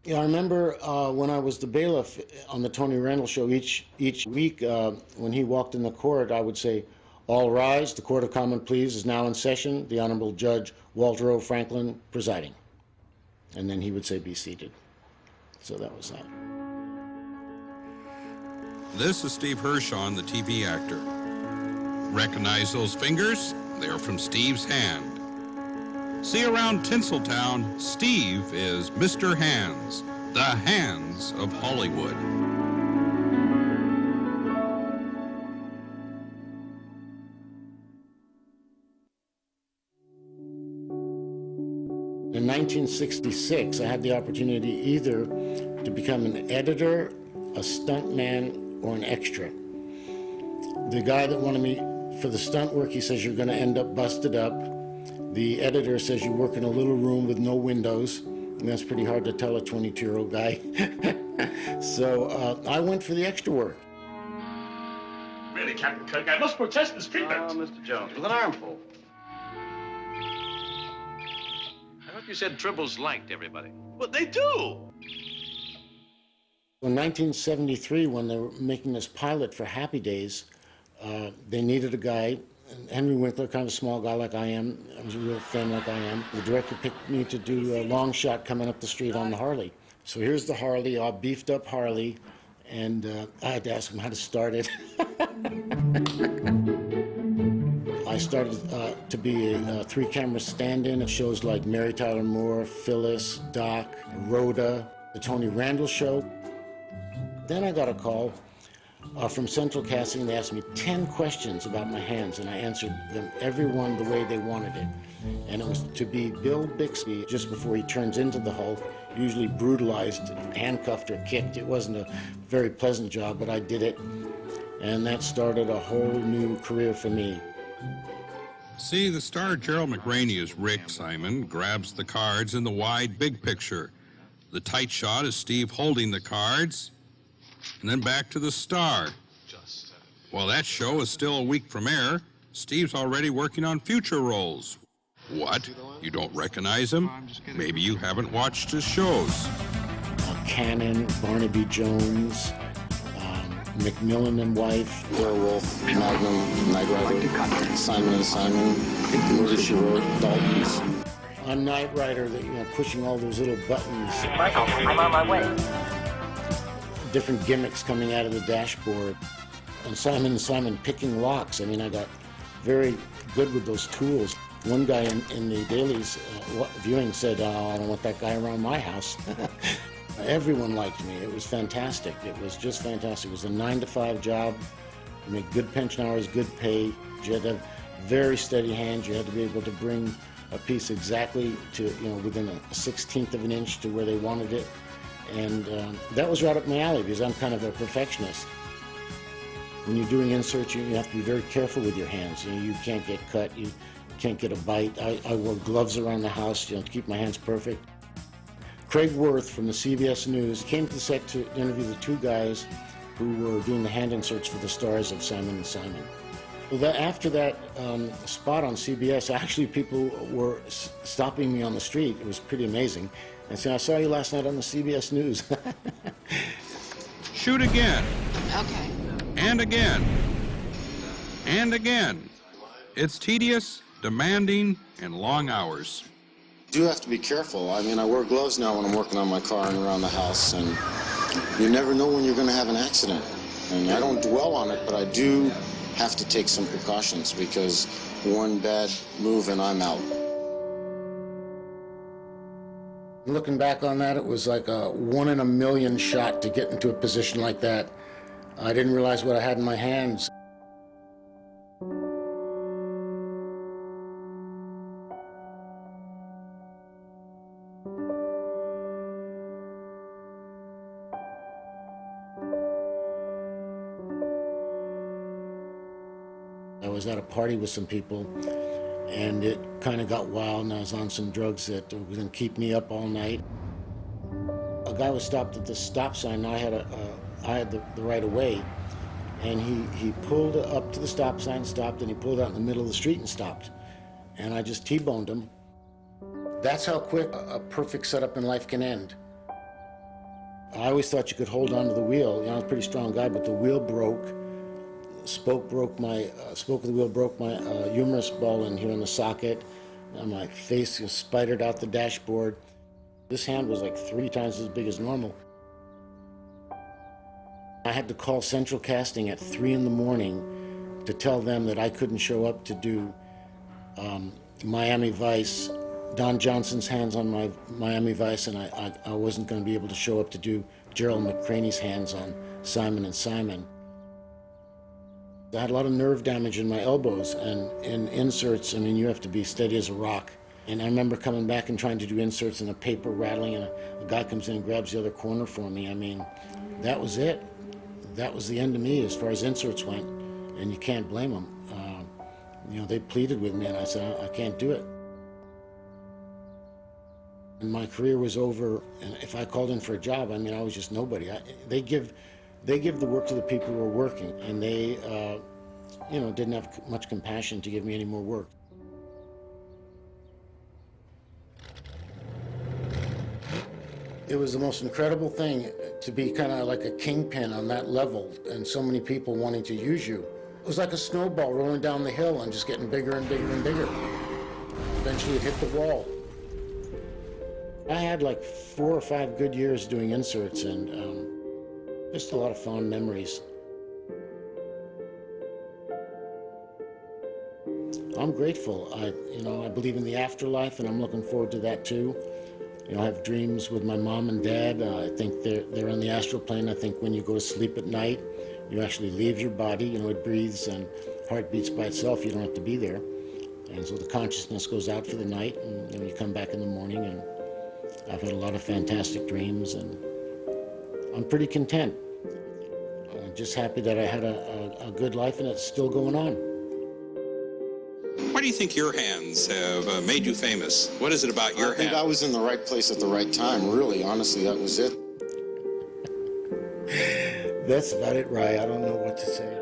Yeah, I remember when I was the bailiff on the Tony Randall show, each week when he walked in the court, I would say, "All rise, the Court of Common Pleas is now in session, the Honorable Judge Walter O. Franklin presiding." And then he would say, "Be seated." So that was that. This is Steve Hirshon, the TV actor. Recognize those fingers? They're from Steve's hand. See around Tinseltown, Steve is Mr. Hands, the hands of Hollywood. In 1966, I had the opportunity either to become an editor, a stuntman, or an extra. The guy that wanted me for the stunt work, he says, "You're going to end up busted up." The editor says, "You work in a little room with no windows." And that's pretty hard to tell a 22-year-old guy. So I went for the extra work. Really, Captain Kirk, I must protest this treatment. Oh, Mr. Jones, with an armful. I thought you said triples liked everybody. But they do. In 1973, when they were making this pilot for Happy Days, they needed a guy. Henry Winkler, kind of a small guy like I am. I was a real fan like I am. The director picked me to do a long shot coming up the street on the Harley. So here's the Harley, a beefed up Harley, and I had to ask him how to start it. I started to be a three-camera stand-in at shows like Mary Tyler Moore, Phyllis, Doc, Rhoda, the Tony Randall Show. Then I got a call from Central Casting. They asked me 10 questions about my hands, and I answered them every one the way they wanted it. And it was to be Bill Bixby just before he turns into the Hulk, usually brutalized, handcuffed, or kicked. It wasn't a very pleasant job, but I did it, and that started a whole new career for me. See, the star Gerald McRaney as Rick Simon grabs the cards in the wide big picture. The tight shot is Steve holding the cards, and then back to the star. While that show is still a week from air, Steve's already working on future roles. What? You don't recognize him? Maybe you haven't watched his shows. Cannon, Barnaby Jones, Macmillan and Wife, Werewolf, Magnum, Knight Rider, Simon and Simon, Murder, She Wrote, Dalton's. I'm Knight Rider, pushing all those little buttons. Michael, I'm on my way. Different gimmicks coming out of the dashboard. And Simon picking locks. I mean, I got very good with those tools. One guy in the dailies viewing said, "Oh, I don't want that guy around my house." Everyone liked me. It was fantastic. It was just fantastic. It was a 9-to-5 job. You make good pension hours, good pay. You had to have very steady hands. You had to be able to bring a piece exactly to, within a 1/16 of an inch to where they wanted it. And that was right up my alley because I'm kind of a perfectionist. When you're doing inserts, you have to be very careful with your hands. You can't get cut. You can't get a bite. I wore gloves around the house, to keep my hands perfect. Craig Worth from the CBS News came to the set to interview the two guys who were doing the hand inserts for the stars of Simon and Simon. Well, after that spot on CBS, actually people were stopping me on the street. It was pretty amazing. And saying, "I saw you last night on the CBS News." Shoot again. Okay. And again. And again. It's tedious, demanding, and long hours. You do have to be careful. I mean, I wear gloves now when I'm working on my car and around the house, and you never know when you're going to have an accident. And I don't dwell on it, but I do have to take some precautions because one bad move and I'm out. Looking back on that, it was like a 1 in a million shot to get into a position like that. I didn't realize what I had in my hands. I was at a party with some people, and it kind of got wild, and I was on some drugs that were going to keep me up all night. A guy was stopped at the stop sign, and I had the right of way, and he pulled up to the stop sign, stopped, and he pulled out in the middle of the street and stopped. And I just T-boned him. That's how quick a perfect setup in life can end. I always thought you could hold on to the wheel. You know, I was a pretty strong guy, but the wheel broke. Spoke of the wheel broke my humerus ball in here in the socket. And my face was spidered out the dashboard. This hand was like 3 times as big as normal. I had to call Central Casting at 3 in the morning to tell them that I couldn't show up to do Miami Vice, Don Johnson's hands on my Miami Vice, and I wasn't going to be able to show up to do Gerald McCraney's hands on Simon and Simon. I had a lot of nerve damage in my elbows, and in inserts, I mean, you have to be steady as a rock. And I remember coming back and trying to do inserts and a paper rattling, and a guy comes in and grabs the other corner for me. I mean, that was it. That was the end of me as far as inserts went, and you can't blame them. You know, they pleaded with me, and I said, I can't do it. And my career was over, and if I called in for a job, I mean, I was just nobody. They give the work to the people who are working, and they, you know, didn't have much compassion to give me any more work. It was the most incredible thing to be kind of like a kingpin on that level, and so many people wanting to use you. It was like a snowball rolling down the hill and just getting bigger and bigger and bigger. Eventually it hit the wall. I had like 4 or 5 good years doing inserts, and just a lot of fond memories. I'm grateful. I believe in the afterlife, and I'm looking forward to that too. You know, I have dreams with my mom and dad. I think they're on the astral plane. I think when you go to sleep at night, you actually leave your body. You know, it breathes and heart beats by itself. You don't have to be there. And so the consciousness goes out for the night, and you come back in the morning. And I've had a lot of fantastic dreams, and I'm pretty content. I'm just happy that I had a good life, and it's still going on. Why do you think your hands have made you famous? What is it about your I think hand? I was in the right place at the right time, really. Honestly, that was it. That's about it, Rye. I don't know what to say.